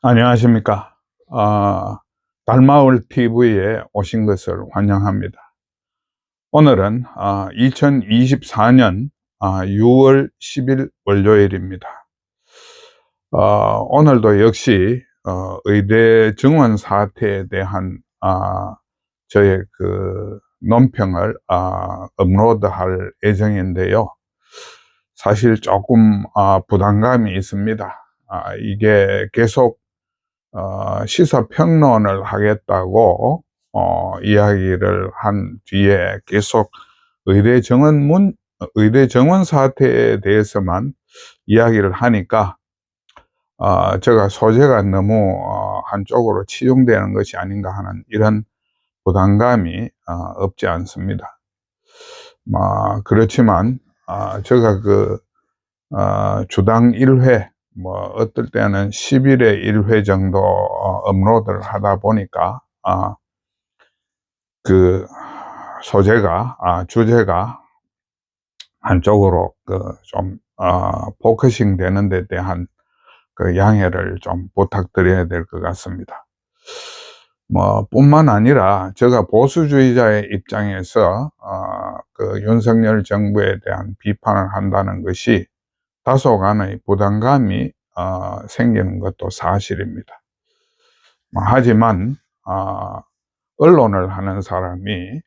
안녕하십니까. 달마을 TV에 오신 것을 환영합니다. 오늘은 2024년 6월 10일 월요일입니다. 오늘도 역시 의대 정원 사태에 대한 저의 그 논평을 업로드할 예정인데요. 사실 조금 부담감이 있습니다. 이게 계속 시사평론을 하겠다고 이야기를 한 뒤에 계속 의대 정원 사태에 대해서만 이야기를 하니까 제가 소재가 너무 한쪽으로 치중되는 것이 아닌가 하는 이런 부담감이 없지 않습니다. 그렇지만 제가 주당 1회 어떨 때는 10일에 1회 정도 업로드를 하다 보니까 그 소재가 주제가 한쪽으로 좀 포커싱 되는 데 대한 양해를 좀 부탁드려야 될 것 같습니다. 뿐만 아니라 제가 보수주의자의 입장에서 윤석열 정부에 대한 비판을 한다는 것이 다소간의 부담감이 생기는 것도 사실입니다. 하지만 언론을 하는 사람이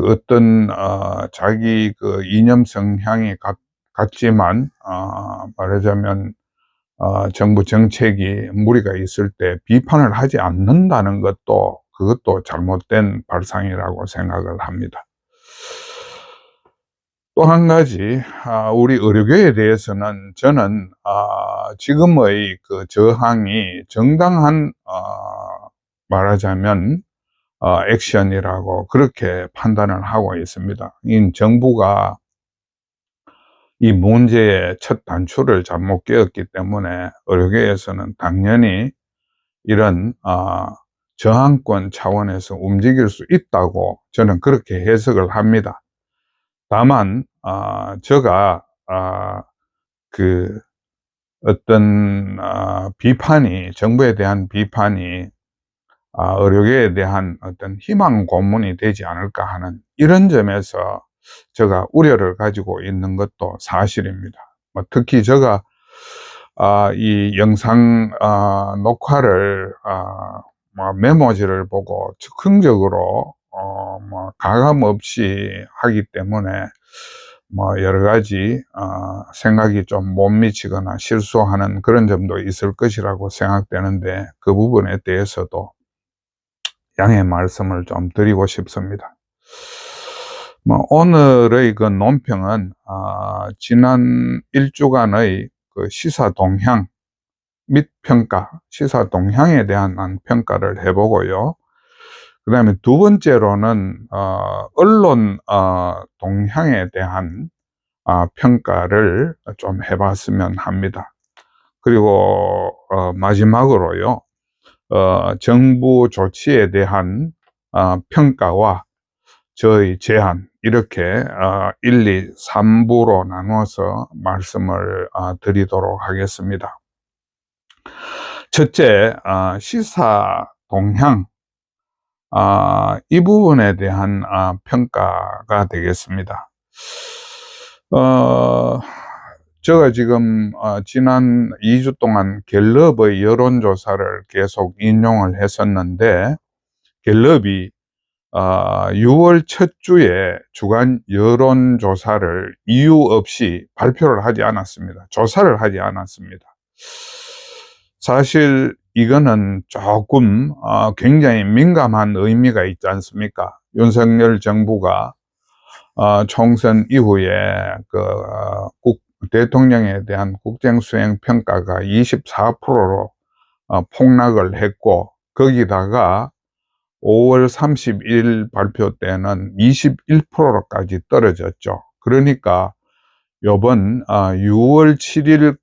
어떤 자기 이념 성향이 같지만 말하자면 정부 정책이 무리가 있을 때 비판을 하지 않는다는 그것도 잘못된 발상이라고 생각을 합니다. 또 한 가지, 우리 의료계에 대해서는 저는 지금의 저항이 정당한 말하자면 액션이라고 그렇게 판단을 하고 있습니다. 정부가 이 문제의 첫 단추를 잘못 깨었기 때문에 의료계에서는 당연히 이런 저항권 차원에서 움직일 수 있다고 저는 그렇게 해석을 합니다. 다만 제가 어떤 비판이, 정부에 대한 비판이 의료계에 대한 어떤 희망 고문이 되지 않을까 하는 이런 점에서 제가 우려를 가지고 있는 것도 사실입니다. 특히 제가 이 영상 녹화를 메모지를 보고 즉흥적으로 가감 없이 하기 때문에 여러 가지 생각이 좀 못 미치거나 실수하는 그런 점도 있을 것이라고 생각되는데, 그 부분에 대해서도 양해 말씀을 좀 드리고 싶습니다. 오늘의 논평은 지난 1주간의 시사 동향 및 평가, 시사 동향에 대한 평가를 해보고요. 그 다음에 두 번째로는 언론 동향에 대한 평가를 좀 해봤으면 합니다. 그리고 마지막으로요, 정부 조치에 대한 평가와 저의 제안, 이렇게 1, 2, 3부로 나누어서 말씀을 드리도록 하겠습니다. 첫째, 시사 동향, 이 부분에 대한 평가가 되겠습니다. 제가 지금 지난 2주 동안 갤럽의 여론조사를 계속 인용을 했었는데, 갤럽이 6월 첫 주에 주간 여론조사를 이유 없이 발표를 하지 않았습니다. 조사를 하지 않았습니다. 사실 이거는 조금 굉장히 민감한 의미가 있지 않습니까? 윤석열 정부가 총선 이후에 대통령에 대한 국정수행 평가가 24%로 폭락을 했고, 거기다가 5월 30일 발표 때는 21%까지 떨어졌죠. 그러니까 요번 6월 7일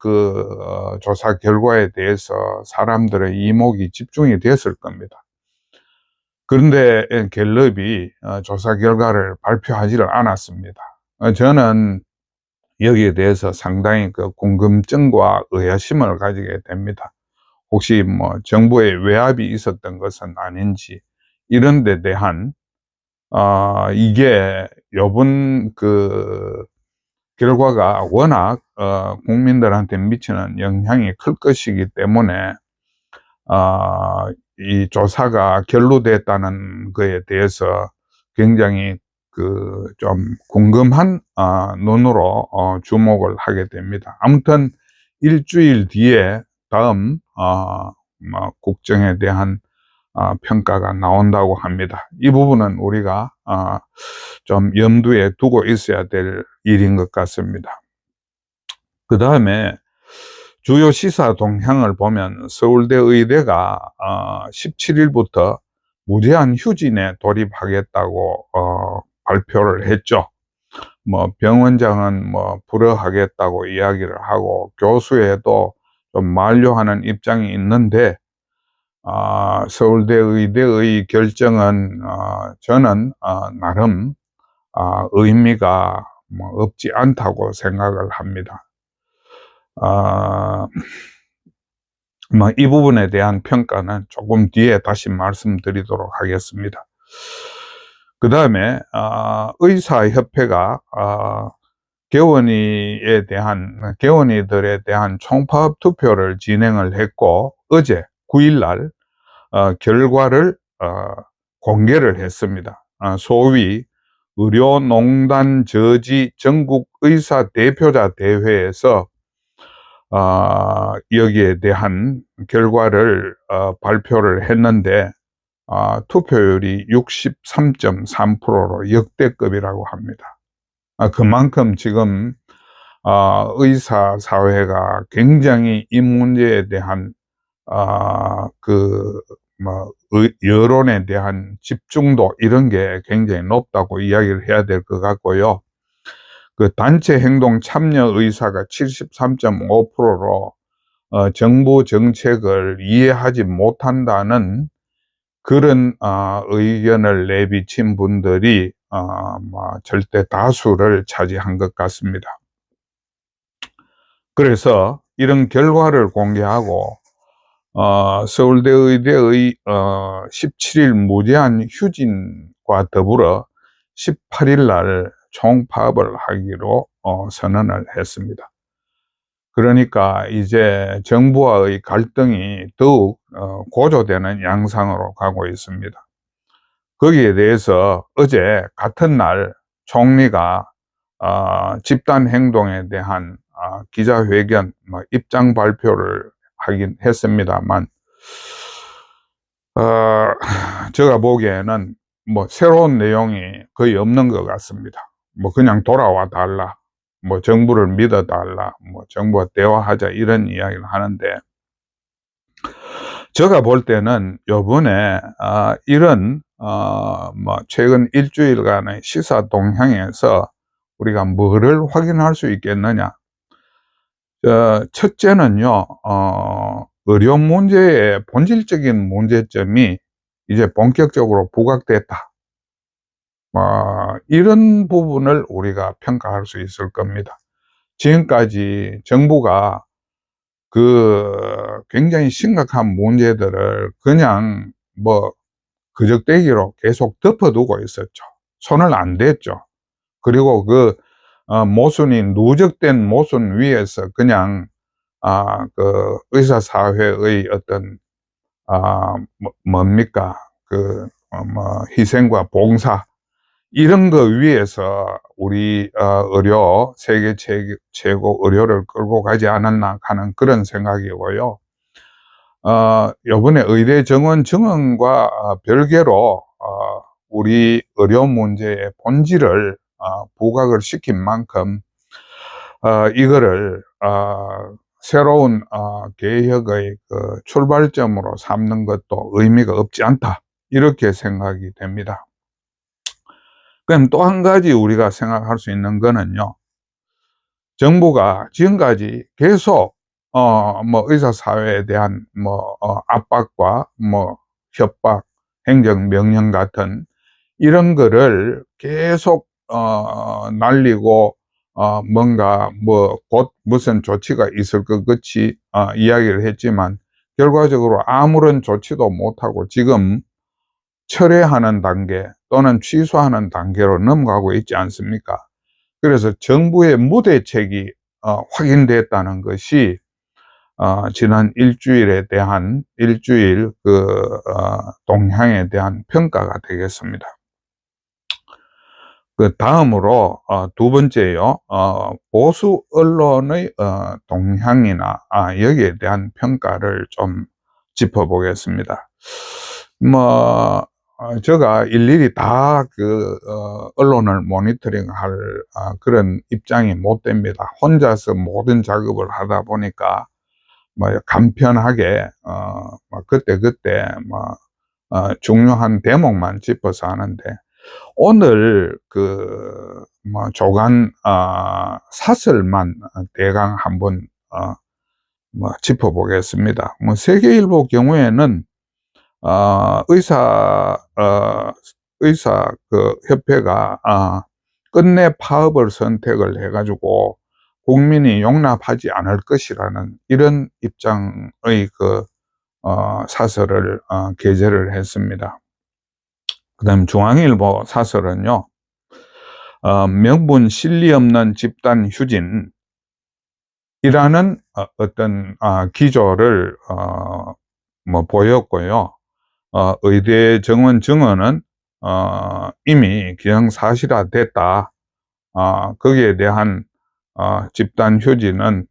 조사 결과에 대해서 사람들의 이목이 집중이 됐을 겁니다. 그런데 갤럽이 조사 결과를 발표하지를 않았습니다. 저는 여기에 대해서 상당히 궁금증과 의아심을 가지게 됩니다. 혹시 뭐 정부의 외압이 있었던 것은 아닌지, 이런 데 대한 이게 요번 그 결과가 워낙 국민들한테 미치는 영향이 클 것이기 때문에 이 조사가 결로됐다는 거에 대해서 굉장히 좀 궁금한 눈으로 주목을 하게 됩니다. 아무튼 일주일 뒤에 다음 뭐 국정에 대한 평가가 나온다고 합니다. 이 부분은 우리가 좀 염두에 두고 있어야 될 일인 것 같습니다. 그 다음에 주요 시사 동향을 보면 서울대 의대가 17일부터 무제한 휴진에 돌입하겠다고 발표를 했죠. 뭐 병원장은 뭐 불허하겠다고 이야기를 하고, 교수회도 좀 만류하는 입장이 있는데, 서울대 의대의 결정은 저는 나름 의미가 뭐 없지 않다고 생각을 합니다. 뭐 이 부분에 대한 평가는 조금 뒤에 다시 말씀드리도록 하겠습니다. 그 다음에 의사협회가 개원이들에 대한 총파업 투표를 진행을 했고, 어제 9일날 결과를 공개를 했습니다. 소위 의료농단 저지 전국 의사 대표자 대회에서 여기에 대한 결과를 발표를 했는데, 투표율이 63.3%로 역대급이라고 합니다. 그만큼 지금 의사 사회가 굉장히 이 문제에 대한 여론에 대한 집중도, 이런 게 굉장히 높다고 이야기를 해야 될 것 같고요. 그 단체 행동 참여 의사가 73.5%로 정부 정책을 이해하지 못한다는 그런 의견을 내비친 분들이 절대 다수를 차지한 것 같습니다. 그래서 이런 결과를 공개하고 서울대 의대의 17일 무제한 휴진과 더불어 18일 날 총파업을 하기로 선언을 했습니다. 그러니까 이제 정부와의 갈등이 더욱 고조되는 양상으로 가고 있습니다. 거기에 대해서 어제 같은 날 총리가 집단 행동에 대한 기자회견, 입장 발표를 하긴 했습니다만, 제가 보기에는 뭐 새로운 내용이 거의 없는 것 같습니다. 뭐 그냥 돌아와 달라, 뭐 정부를 믿어 달라, 뭐 정부와 대화하자, 이런 이야기를 하는데, 제가 볼 때는 요번에 이런 뭐 최근 일주일간의 시사 동향에서 우리가 뭐를 확인할 수 있겠느냐. 첫째는요, 의료 문제의 본질적인 문제점이 이제 본격적으로 부각됐다. 이런 부분을 우리가 평가할 수 있을 겁니다. 지금까지 정부가 굉장히 심각한 문제들을 그냥 뭐 그적대기로 계속 덮어두고 있었죠. 손을 안 댔죠. 그리고 모순이 누적된 모순 위에서 그냥 의사사회의 어떤 뭡니까 희생과 봉사, 이런 거 위에서 우리 세계 최고 의료를 끌고 가지 않았나 하는 그런 생각이고요. 요번에 의대 정원 증원과 별개로 우리 의료 문제의 본질을 부각을 시킨 만큼 이거를 새로운 개혁의 출발점으로 삼는 것도 의미가 없지 않다, 이렇게 생각이 됩니다. 그럼 또 한 가지 우리가 생각할 수 있는 거는요, 정부가 지금까지 계속 의사사회에 대한 압박과 협박, 행정명령 같은 이런 거를 계속 날리고 뭔가 곧 무슨 조치가 있을 것 같이 이야기를 했지만, 결과적으로 아무런 조치도 못하고 지금 철회하는 단계 또는 취소하는 단계로 넘어가고 있지 않습니까? 그래서 정부의 무대책이 확인됐다는 것이 지난 일주일 동향에 대한 평가가 되겠습니다. 그 다음으로 두 번째요. 보수 언론의 동향이나 여기에 대한 평가를 좀 짚어보겠습니다. 뭐 제가 일일이 다 언론을 모니터링할 그런 입장이 못 됩니다. 혼자서 모든 작업을 하다 보니까 뭐 간편하게 그때 중요한 대목만 짚어서 하는데, 오늘 조간 사설만 대강 한번 짚어보겠습니다. 세계일보 경우에는 의사 협회가 끝내 파업을 선택을 해가지고 국민이 용납하지 않을 것이라는 이런 입장의 사설을 게재를 했습니다. 그 다음 중앙일보 사설은요, 명분 실리 없는 집단 휴진이라는 어떤 기조를 보였고요. 의대 정원 증언은 이미 기정사실화됐다. 거기에 대한 집단 휴진은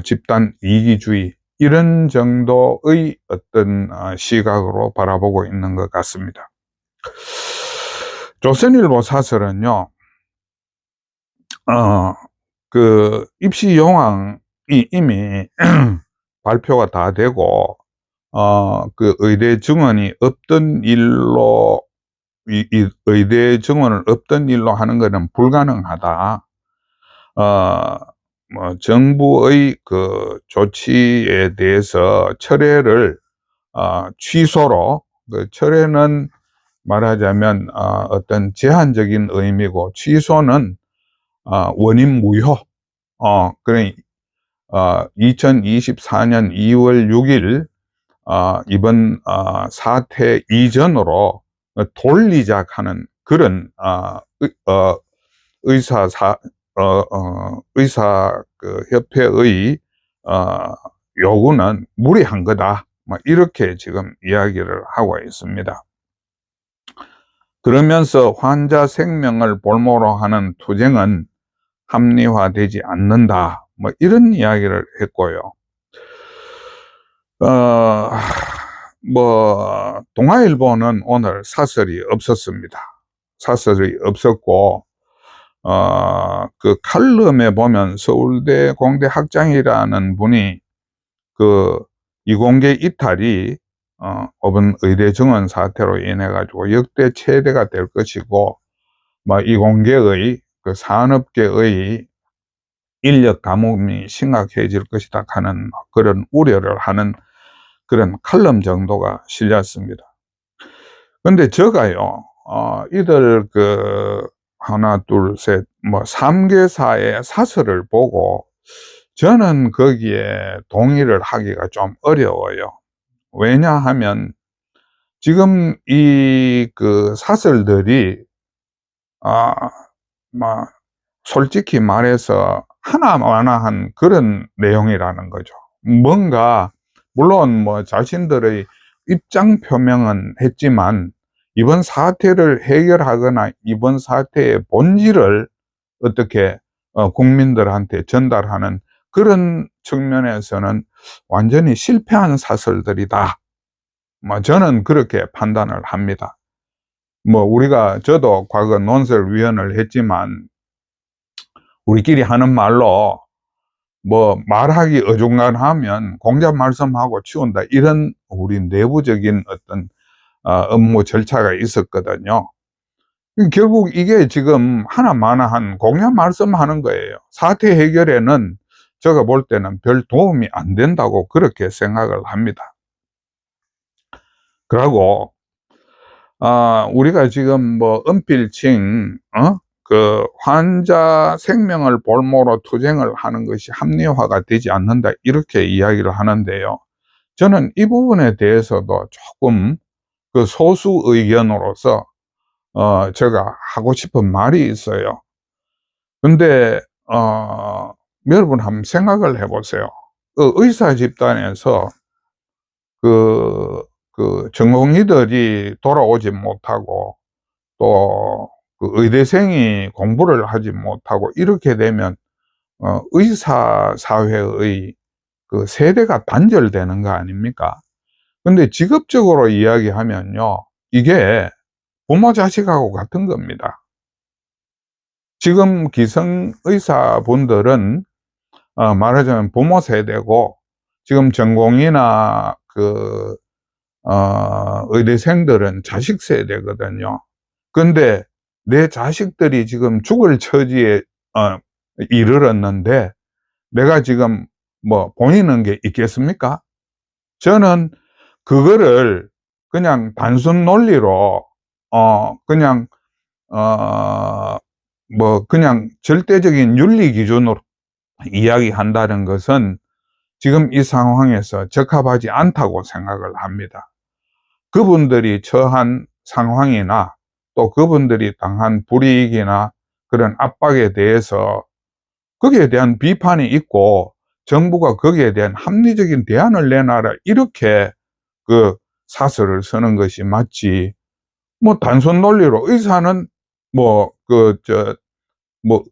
집단 이기주의, 이런 정도의 어떤 시각으로 바라보고 있는 것 같습니다. 조선일보 사설은요, 입시 용항이 이미 발표가 다 되고, 의대 증원이 없던 일로, 의대 증원을 없던 일로 하는 것은 불가능하다. 정부의 조치에 대해서 철회를 취소로, 철회는 말하자면 어떤 제한적인 의미고, 취소는 원인 무효. 그래 2024년 2월 6일 이번 사태 이전으로 돌리자 하는 그런 의사 협회의 요구는 무리한 거다. 이렇게 지금 이야기를 하고 있습니다. 그러면서 환자 생명을 볼모로 하는 투쟁은 합리화되지 않는다. 이런 이야기를 했고요. 동아일보는 오늘 사설이 없었습니다. 사설이 없었고, 칼럼에 보면 서울대 공대 학장이라는 분이 이공계 이탈이 이번 의대 정원 사태로 인해 가지고 역대 최대가 될 것이고, 이공계의 산업계의 인력 가뭄이 심각해질 것이다 하는 그런 우려를 하는 그런 칼럼 정도가 실렸습니다. 근데 제가요, 이들 하나, 둘, 셋, 3개사의 사설을 보고 저는 거기에 동의를 하기가 좀 어려워요. 왜냐하면 지금 이 사설들이 솔직히 말해서 하나마나한 그런 내용이라는 거죠. 뭔가 물론 자신들의 입장 표명은 했지만 이번 사태를 해결하거나 이번 사태의 본질을 어떻게 국민들한테 전달하는 그런 측면에서는 완전히 실패한 사설들이다. 저는 그렇게 판단을 합니다. 저도 과거 논설위원을 했지만 우리끼리 하는 말로 말하기 어중간하면 공자 말씀하고 치운다, 이런 우리 내부적인 어떤 업무 절차가 있었거든요. 결국 이게 지금 하나마나한 공자 말씀하는 거예요. 사태 해결에는 제가 볼 때는 별 도움이 안 된다고 그렇게 생각을 합니다. 그리고 우리가 지금 은필칭 환자 생명을 볼모로 투쟁을 하는 것이 합리화가 되지 않는다, 이렇게 이야기를 하는데요. 저는 이 부분에 대해서도 조금 그 소수 의견으로서 제가 하고 싶은 말이 있어요. 근데 여러분 한번 생각을 해 보세요. 그 의사 집단에서 전공의들이 돌아오지 못하고 또 그 의대생이 공부를 하지 못하고 이렇게 되면 의사 사회의 그 세대가 단절되는 거 아닙니까? 근데 직업적으로 이야기하면요, 이게 부모 자식하고 같은 겁니다. 지금 기성 의사분들은 말하자면 부모 세대고, 지금 전공의나 의대생들은 자식 세대거든요. 근데 내 자식들이 지금 죽을 처지에 이르렀는데 내가 지금 뭐 보이는 게 있겠습니까? 저는 그거를 그냥 단순 논리로 그냥 그냥 절대적인 윤리 기준으로 이야기한다는 것은 지금 이 상황에서 적합하지 않다고 생각을 합니다. 그분들이 처한 상황이나 또 그분들이 당한 불이익이나 그런 압박에 대해서 거기에 대한 비판이 있고 정부가 거기에 대한 합리적인 대안을 내놔라, 이렇게 그 사설을 쓰는 것이 맞지, 뭐 단순 논리로 의사는 뭐 뭐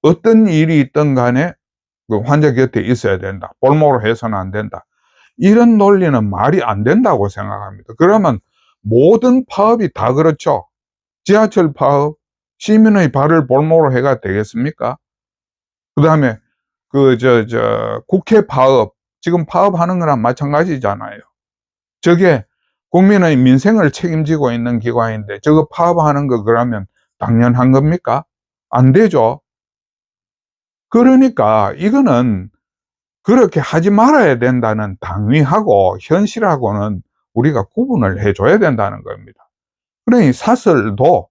어떤 일이 있든 간에 그 환자 곁에 있어야 된다, 볼모로 해서는 안 된다, 이런 논리는 말이 안 된다고 생각합니다. 그러면 모든 파업이 다 그렇죠. 지하철 파업, 시민의 발을 볼모로 해가 되겠습니까? 그 다음에 국회 파업, 지금 파업하는 거랑 마찬가지잖아요. 저게 국민의 민생을 책임지고 있는 기관인데 저거 파업하는 거 그러면 당연한 겁니까? 안 되죠. 그러니까 이거는 그렇게 하지 말아야 된다는 당위하고 현실하고는 우리가 구분을 해줘야 된다는 겁니다. 그러니 사설도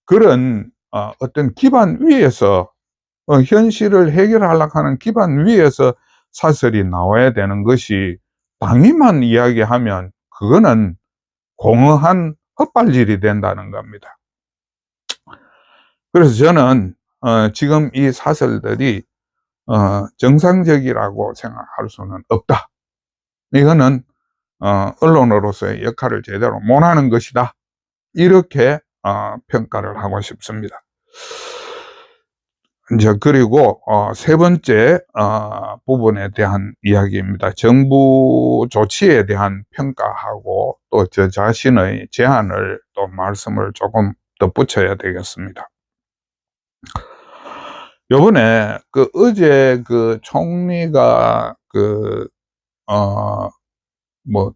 그런 어떤 기반 위에서 현실을 해결하려고 하는 기반 위에서 사설이 나와야 되는 것이, 당위만 이야기하면 그거는 공허한 헛발질이 된다는 겁니다. 그래서 저는 지금 이 사설들이 정상적이라고 생각할 수는 없다. 이거는 언론으로서의 역할을 제대로 못하는 것이다, 이렇게 평가를 하고 싶습니다. 이제 그리고 세 번째 부분에 대한 이야기입니다. 정부 조치에 대한 평가하고 또 저 자신의 제안을 또 말씀을 조금 덧붙여야 되겠습니다. 요번에 어제 총리가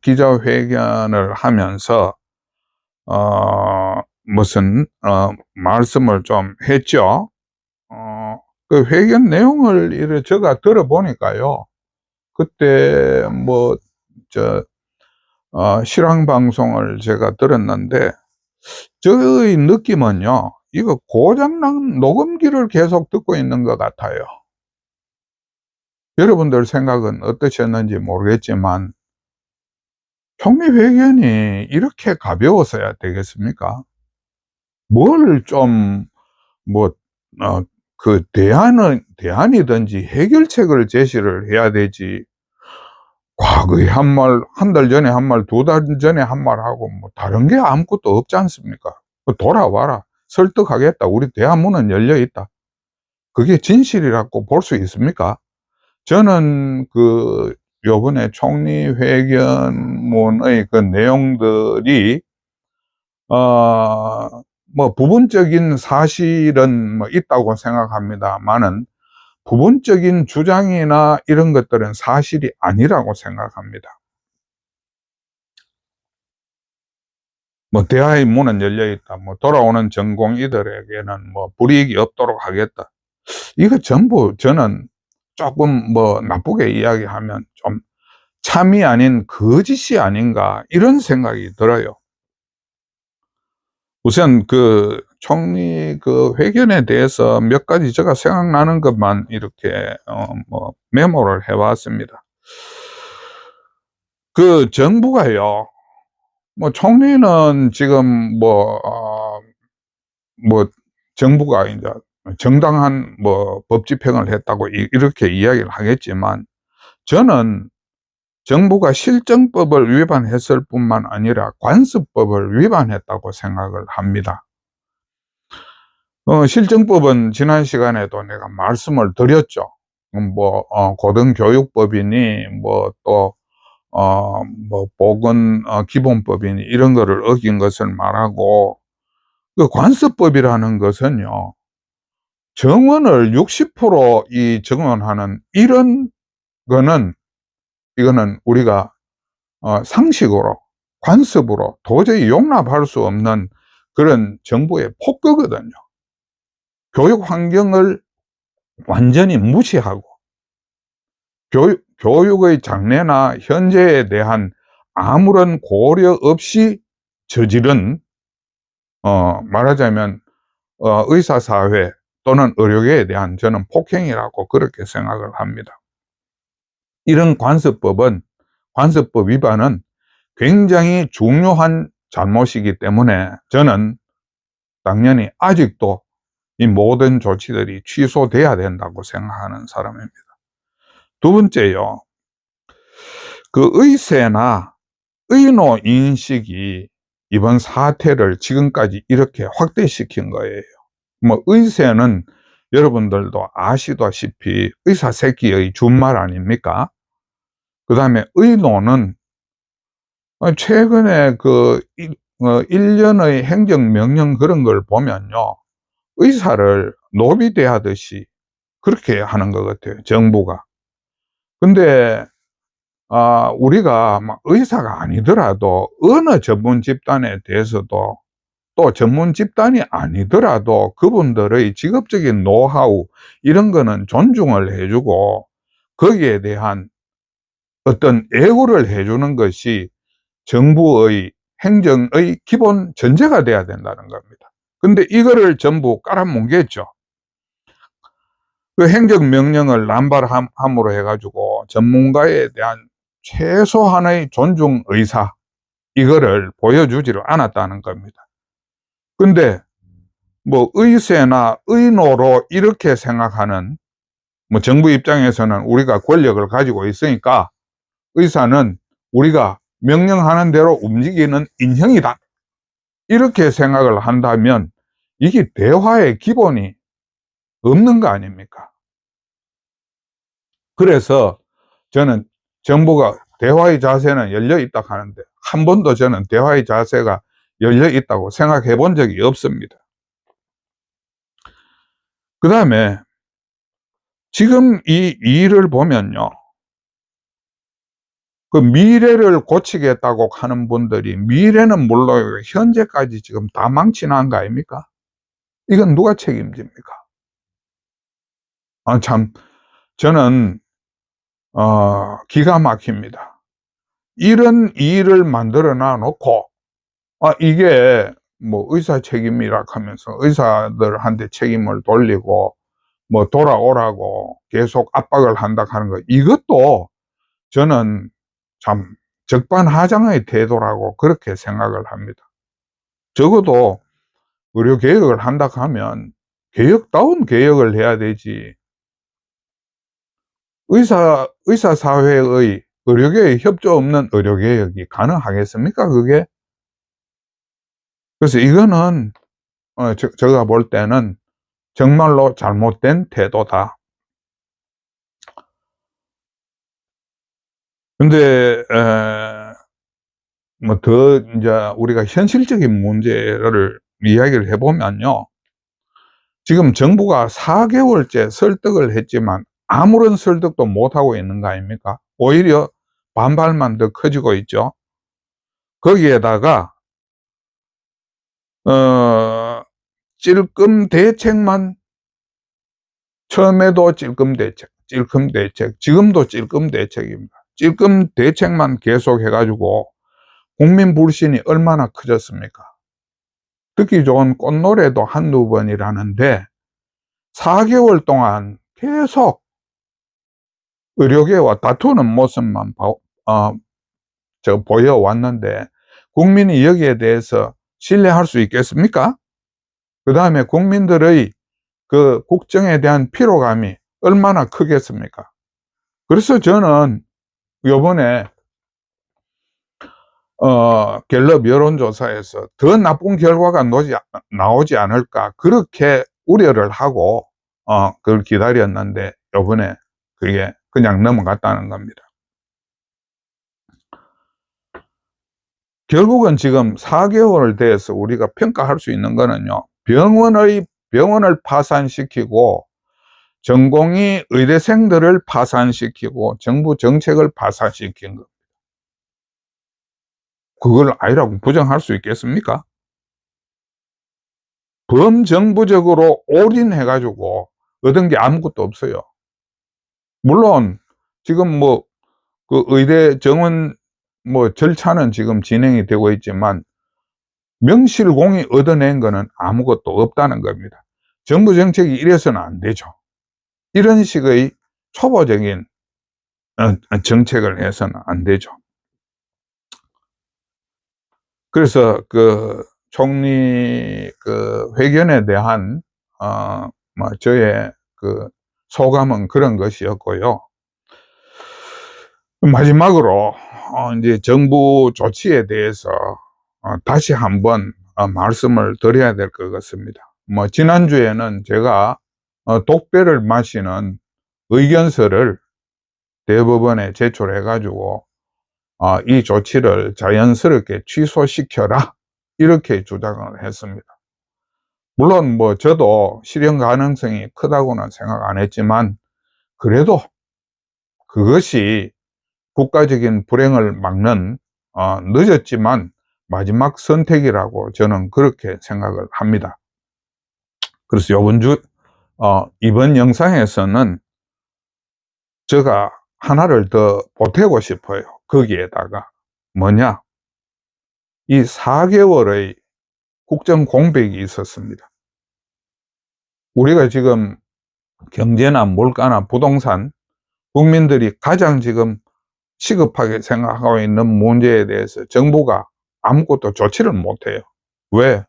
기자회견을 하면서 무슨 말씀을 좀 했죠. 그 회견 내용을 이렇게 제가 들어보니까요, 그때 실황 방송을 제가 들었는데 저의 느낌은요, 이거 고장난 녹음기를 계속 듣고 있는 것 같아요. 여러분들 생각은 어떠셨는지 모르겠지만 총리 회견이 이렇게 가벼워서야 되겠습니까? 뭘 좀 대안이든지 해결책을 제시를 해야 되지, 과거에 한 달 전에 한 말, 두 달 전에 한 말하고 뭐 다른 게 아무것도 없지 않습니까? 돌아와라, 설득하겠다, 우리 대화문은 열려 있다, 그게 진실이라고 볼 수 있습니까? 저는 요번에 총리 회견문의 그 내용들이 부분적인 사실은 있다고 생각합니다만은 부분적인 주장이나 이런 것들은 사실이 아니라고 생각합니다. 대화의 문은 열려 있다, 돌아오는 전공의들에게는 불이익이 없도록 하겠다, 이거 전부 저는 조금 나쁘게 이야기하면 좀 참이 아닌 거짓이 아닌가, 이런 생각이 들어요. 우선 총리 회견에 대해서 몇 가지 제가 생각나는 것만 이렇게 메모를 해왔습니다. 그 정부가요, 뭐 총리는 지금 뭐 정부가 이제 정당한 뭐 법 집행을 했다고 이렇게 이야기를 하겠지만, 저는 정부가 실정법을 위반했을 뿐만 아니라 관습법을 위반했다고 생각을 합니다. 실정법은 지난 시간에도 내가 말씀을 드렸죠. 고등교육법이니, 보건, 기본법이니, 이런 거를 어긴 것을 말하고, 그 관습법이라는 것은요, 정원을 60% 정원하는 이런 거는, 이거는 우리가 상식으로, 관습으로 도저히 용납할 수 없는 그런 정부의 폭거거든요. 교육 환경을 완전히 무시하고, 교육의 장래나 현재에 대한 아무런 고려 없이 저지른, 말하자면, 의사사회 또는 의료계에 대한 저는 폭행이라고 그렇게 생각을 합니다. 이런 관습법 위반은 굉장히 중요한 잘못이기 때문에 저는 당연히 아직도 이 모든 조치들이 취소돼야 된다고 생각하는 사람입니다. 두 번째요, 그 의세나 의노 인식이 이번 사태를 지금까지 이렇게 확대시킨 거예요. 뭐 의세는 여러분들도 아시다시피 의사새끼의 준말 아닙니까? 그 다음에 의노는 최근에 그 1년의 행정명령 그런 걸 보면요, 의사를 노비 대하듯이 그렇게 하는 것 같아요, 정부가. 근데 우리가 막 의사가 아니더라도 어느 전문 집단에 대해서도, 또 전문 집단이 아니더라도 그분들의 직업적인 노하우 이런 거는 존중을 해주고, 거기에 대한 어떤 애호를 해주는 것이 정부의 행정의 기본 전제가 돼야 된다는 겁니다. 근데 이거를 전부 깔아뭉갰죠. 그 행정명령을 남발함으로 해가지고 전문가에 대한 최소한의 존중 의사, 이거를 보여주지를 않았다는 겁니다. 근데 뭐 의세나 의노로 이렇게 생각하는, 뭐 정부 입장에서는 우리가 권력을 가지고 있으니까 의사는 우리가 명령하는 대로 움직이는 인형이다, 이렇게 생각을 한다면 이게 대화의 기본이 없는 거 아닙니까? 그래서 저는 정부가 대화의 자세는 열려 있다 하는데, 한 번도 저는 대화의 자세가 열려 있다고 생각해 본 적이 없습니다. 그 다음에 지금 이 일을 보면요, 그 미래를 고치겠다고 하는 분들이 미래는 물론 현재까지 지금 다 망치난 거 아닙니까? 이건 누가 책임집니까? 참, 저는 기가 막힙니다. 이런 일을 만들어 놔 놓고 이게 뭐 의사 책임이라 하면서 의사들한테 책임을 돌리고 뭐 돌아오라고 계속 압박을 한다 하는 거, 이것도 저는 참 적반하장의 태도라고 그렇게 생각을 합니다. 적어도 의료개혁을 한다 하면 개혁다운 개혁을 해야 되지, 의사사회의 의료계의 협조 없는 의료개혁이 가능하겠습니까, 그게? 그래서 이거는 제가 볼 때는 정말로 잘못된 태도다. 근데 뭐 더 이제 우리가 현실적인 문제를 이야기를 해보면요, 지금 정부가 4개월째 설득을 했지만 아무런 설득도 못하고 있는 거 아닙니까? 오히려 반발만 더 커지고 있죠. 거기에다가 찔끔 대책만, 처음에도 찔끔 대책, 지금도 찔끔 대책입니다. 찔끔 대책만 계속 해가지고 국민 불신이 얼마나 커졌습니까? 듣기 좋은 꽃노래도 한두 번이라는데 4개월 동안 계속 의료계와 다투는 모습만 보여왔는데 국민이 여기에 대해서 신뢰할 수 있겠습니까? 그 다음에 국민들의 그 국정에 대한 피로감이 얼마나 크겠습니까? 그래서 저는 요번에 갤럽 여론조사에서 더 나쁜 결과가 나오지 않을까 그렇게 우려를 하고 그걸 기다렸는데 요번에 그게 그냥 넘어갔다는 겁니다. 결국은 지금 4개월을 돼서 우리가 평가할 수 있는 거는요, 병원을 파산시키고 전공의 의대생들을 파산시키고 정부 정책을 파산시킨 것. 그걸 아니라고 부정할 수 있겠습니까? 범정부적으로 올인해가지고 얻은 게 아무것도 없어요. 물론 지금 그 의대 정원 절차는 지금 진행이 되고 있지만 명실공히 얻어낸 거는 아무것도 없다는 겁니다. 정부 정책이 이래서는 안 되죠. 이런 식의 초보적인 정책을 해서는 안 되죠. 그래서 그 총리 그 회견에 대한 저의 그 소감은 그런 것이었고요. 마지막으로 이제 정부 조치에 대해서 다시 한번 말씀을 드려야 될 것 같습니다. 지난주에는 제가 독배를 마시는 의견서를 대법원에 제출해 가지고 이 조치를 자연스럽게 취소시켜라 이렇게 주장을 했습니다. 물론 저도 실현 가능성이 크다고는 생각 안 했지만 그래도 그것이 국가적인 불행을 막는 늦었지만 마지막 선택이라고 저는 그렇게 생각을 합니다. 그래서 이번 영상에서는 제가 하나를 더 보태고 싶어요. 거기에다가 뭐냐, 이 4개월의 국정 공백이 있었습니다. 우리가 지금 경제나 물가나 부동산, 국민들이 가장 지금 시급하게 생각하고 있는 문제에 대해서 정부가 아무것도 조치를 못해요. 왜?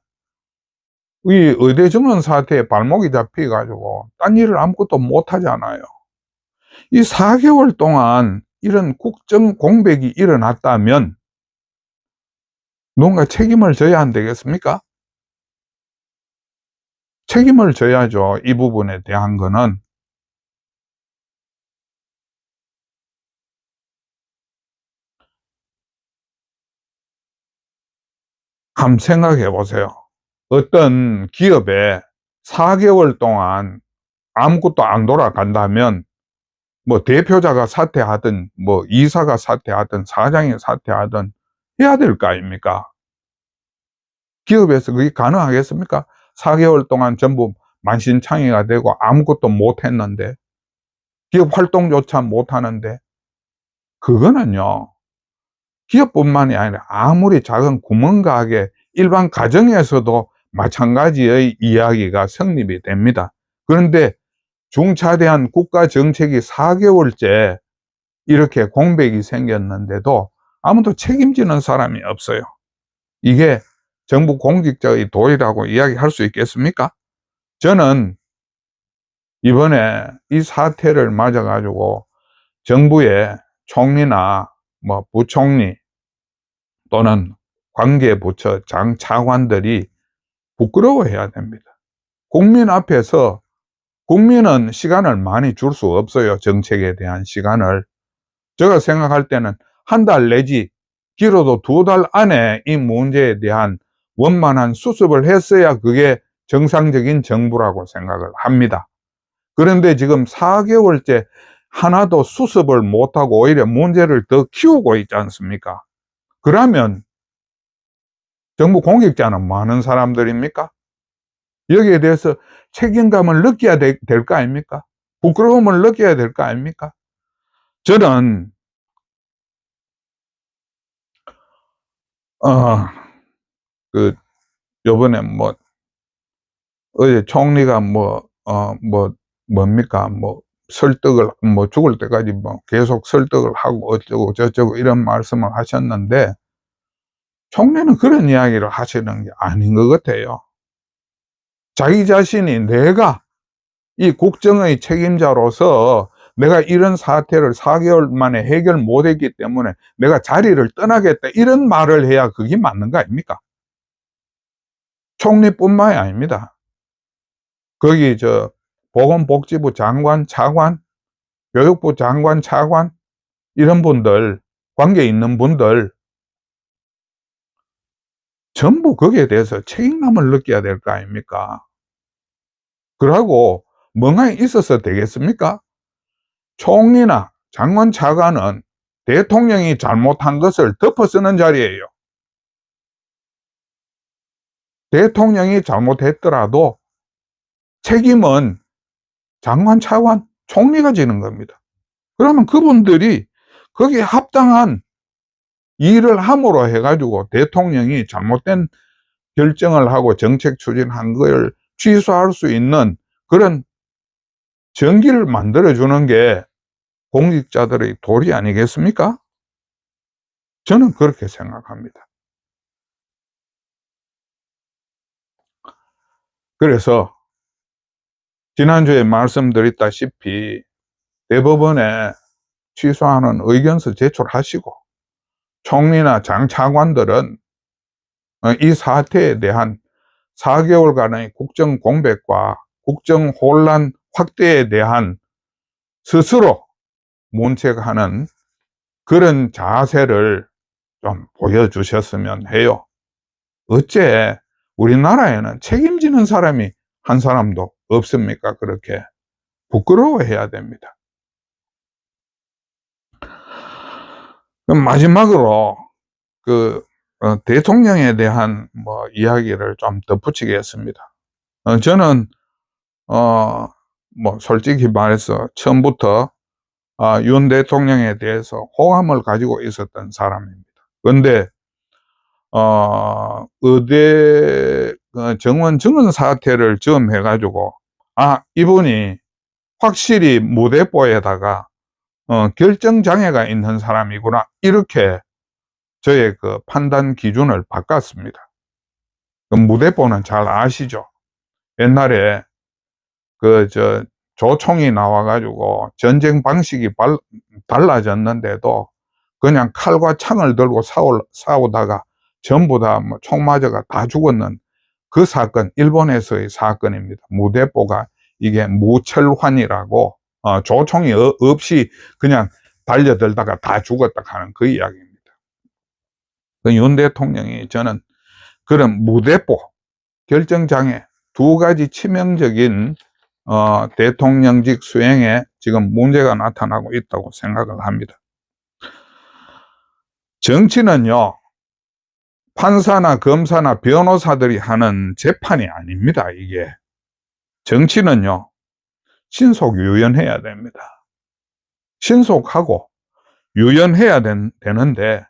이 의대 증원 사태에 발목이 잡혀가지고 딴 일을 아무것도 못하잖아요. 이 4개월 동안 이런 국정 공백이 일어났다면 누군가 책임을 져야 안 되겠습니까? 책임을 져야죠. 이 부분에 대한 거는. 한번 생각해 보세요. 어떤 기업에 4개월 동안 아무것도 안 돌아간다면 대표자가 사퇴하든 이사가 사퇴하든 사장이 사퇴하든 해야 될 거 아닙니까? 기업에서 그게 가능하겠습니까? 4개월 동안 전부 만신창이가 되고 아무것도 못 했는데, 기업 활동조차 못 하는데, 그거는요, 기업뿐만이 아니라 아무리 작은 구멍가게 일반 가정에서도 마찬가지의 이야기가 성립이 됩니다. 그런데 중차대한 국가 정책이 4개월째 이렇게 공백이 생겼는데도 아무도 책임지는 사람이 없어요. 이게 정부 공직자의 도리라고 이야기할 수 있겠습니까? 저는 이번에 이 사태를 맞아가지고 정부의 총리나 부총리 또는 관계부처 장차관들이 부끄러워해야 됩니다. 국민 앞에서, 국민은 시간을 많이 줄 수 없어요. 정책에 대한 시간을. 제가 생각할 때는 한 달 내지 길어도 2달 안에 이 문제에 대한 원만한 수습을 했어야 그게 정상적인 정부라고 생각을 합니다. 그런데 지금 4개월째 하나도 수습을 못하고 오히려 문제를 더 키우고 있지 않습니까? 그러면 정부 공직자는 많은 사람들입니까? 여기에 대해서 책임감을 느껴야 될 거 아닙니까? 부끄러움을 느껴야 될 거 아닙니까? 저는 요번에 어제 총리가 뭡니까? 설득을, 뭐 죽을 때까지 뭐 계속 설득을 하고 어쩌고 저쩌고 이런 말씀을 하셨는데, 총리는 그런 이야기를 하시는 게 아닌 것 같아요. 자기 자신이 내가 이 국정의 책임자로서 내가 이런 사태를 4개월 만에 해결 못했기 때문에 내가 자리를 떠나겠다, 이런 말을 해야 그게 맞는 거 아닙니까? 총리뿐만이 아닙니다. 거기 보건복지부 장관, 차관, 교육부 장관, 차관, 이런 분들, 관계 있는 분들 전부 거기에 대해서 책임감을 느껴야 될 거 아닙니까? 그러고 멍하니 있어서 되겠습니까? 총리나 장관, 차관은 대통령이 잘못한 것을 덮어쓰는 자리예요. 대통령이 잘못했더라도 책임은 장관, 차관, 총리가 지는 겁니다. 그러면 그분들이 거기에 합당한 일을 함으로 해가지고 대통령이 잘못된 결정을 하고 정책 추진한 걸 취소할 수 있는 그런 전기를 만들어주는 게 공직자들의 도리 아니겠습니까? 저는 그렇게 생각합니다. 그래서 지난주에 말씀드렸다시피 대법원에 취소하는 의견서 제출하시고, 총리나 장 차관들은 이 사태에 대한 4개월간의 국정 공백과 국정 혼란 확대에 대한 스스로 문책하는 그런 자세를 좀 보여주셨으면 해요. 어째 우리나라에는 책임지는 사람이 한 사람도 없습니까? 그렇게 부끄러워해야 됩니다. 그럼 마지막으로 대통령에 대한 이야기를 좀 덧붙이겠습니다. 저는 솔직히 말해서 처음부터 윤 대통령에 대해서 호감을 가지고 있었던 사람입니다. 그런데 의대 정원 증원 사태를 처음 해가지고 이분이 확실히 무대뽀에다가 결정 장애가 있는 사람이구나, 이렇게 저의 그 판단 기준을 바꿨습니다. 무대뽀는 잘 아시죠? 옛날에 조총이 나와가지고 전쟁 방식이 달라졌는데도 그냥 칼과 창을 들고 싸우다가 전부 다 총 맞아가 다 죽었는 그 사건, 일본에서의 사건입니다. 무대뽀가 이게 무철환이라고 조총이 없이 그냥 달려들다가 다 죽었다 하는 그 이야기입니다. 윤 대통령이 저는 그런 무대뽀, 결정장애 두 가지 치명적인 대통령직 수행에 지금 문제가 나타나고 있다고 생각을 합니다. 정치는요, 판사나 검사나 변호사들이 하는 재판이 아닙니다. 이게 정치는요, 신속유연해야 됩니다. 신속하고 유연해야 되는데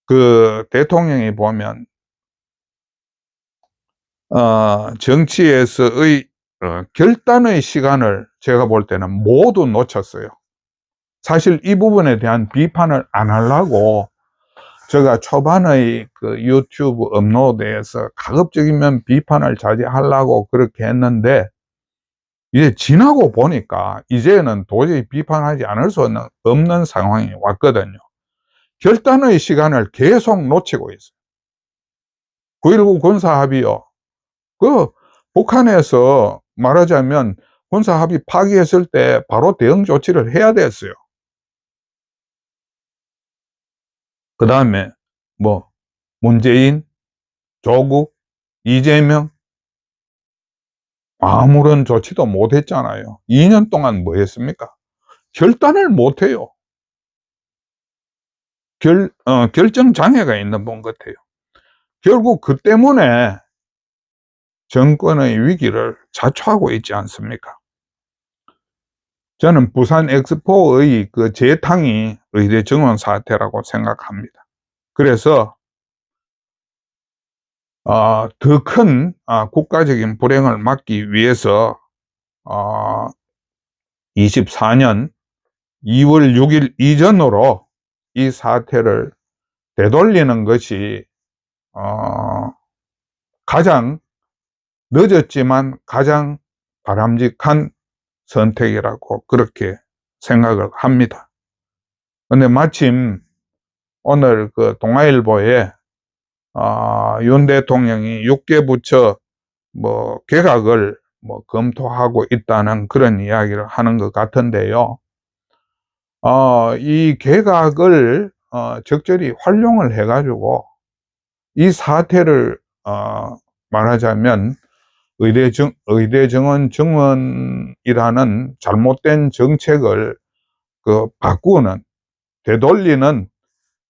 그 대통령이 보면 정치에서의 결단의 시간을 제가 볼 때는 모두 놓쳤어요. 사실 이 부분에 대한 비판을 안 하려고 제가 초반의 그 유튜브 업로드에서 가급적이면 비판을 자제하려고 그렇게 했는데, 이제 지나고 보니까 이제는 도저히 비판하지 않을 수 없는 상황이 왔거든요. 결단의 시간을 계속 놓치고 있어요. 9.19 군사합의요. 북한에서 말하자면 군사합의 파기했을 때 바로 대응 조치를 해야 됐어요. 그 다음에 문재인, 조국, 이재명 아무런 조치도 못 했잖아요. 2년 동안 뭐 했습니까? 결단을 못 해요. 결정 장애가 있는 분 같아요. 결국 그 때문에 정권의 위기를 자초하고 있지 않습니까? 저는 부산 엑스포의 그 재탕이 의대 정원 사태라고 생각합니다. 그래서 더 큰 국가적인 불행을 막기 위해서 2024년 2월 6일 이전으로 이 사태를 되돌리는 것이 가장 늦었지만 가장 바람직한 선택이라고 그렇게 생각을 합니다. 근데 마침 오늘 그 동아일보에 윤 대통령이 6개 부처 뭐 개각을 뭐 검토하고 있다는 그런 이야기를 하는 것 같은데요. 이 개각을 적절히 활용을 해가지고 이 사태를 말하자면 의대증원 증원이라는 잘못된 정책을 바꾸는, 되돌리는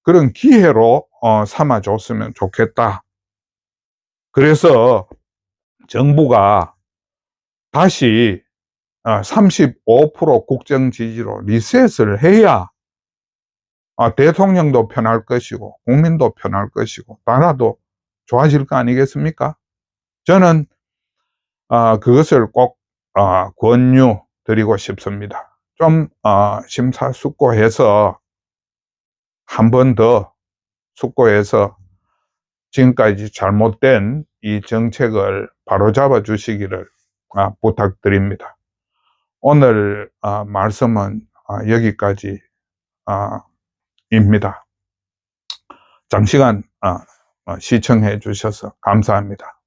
그런 기회로 삼아줬으면 좋겠다. 그래서 정부가 다시 35% 국정 지지로 리셋을 해야 대통령도 편할 것이고 국민도 편할 것이고 나라도 좋아질 거 아니겠습니까? 저는 그것을 꼭 권유 드리고 싶습니다. 좀 심사숙고해서 한 번 더 숙고해서 지금까지 잘못된 이 정책을 바로잡아 주시기를 부탁드립니다. 오늘 말씀은 여기까지입니다. 장시간 시청해 주셔서 감사합니다.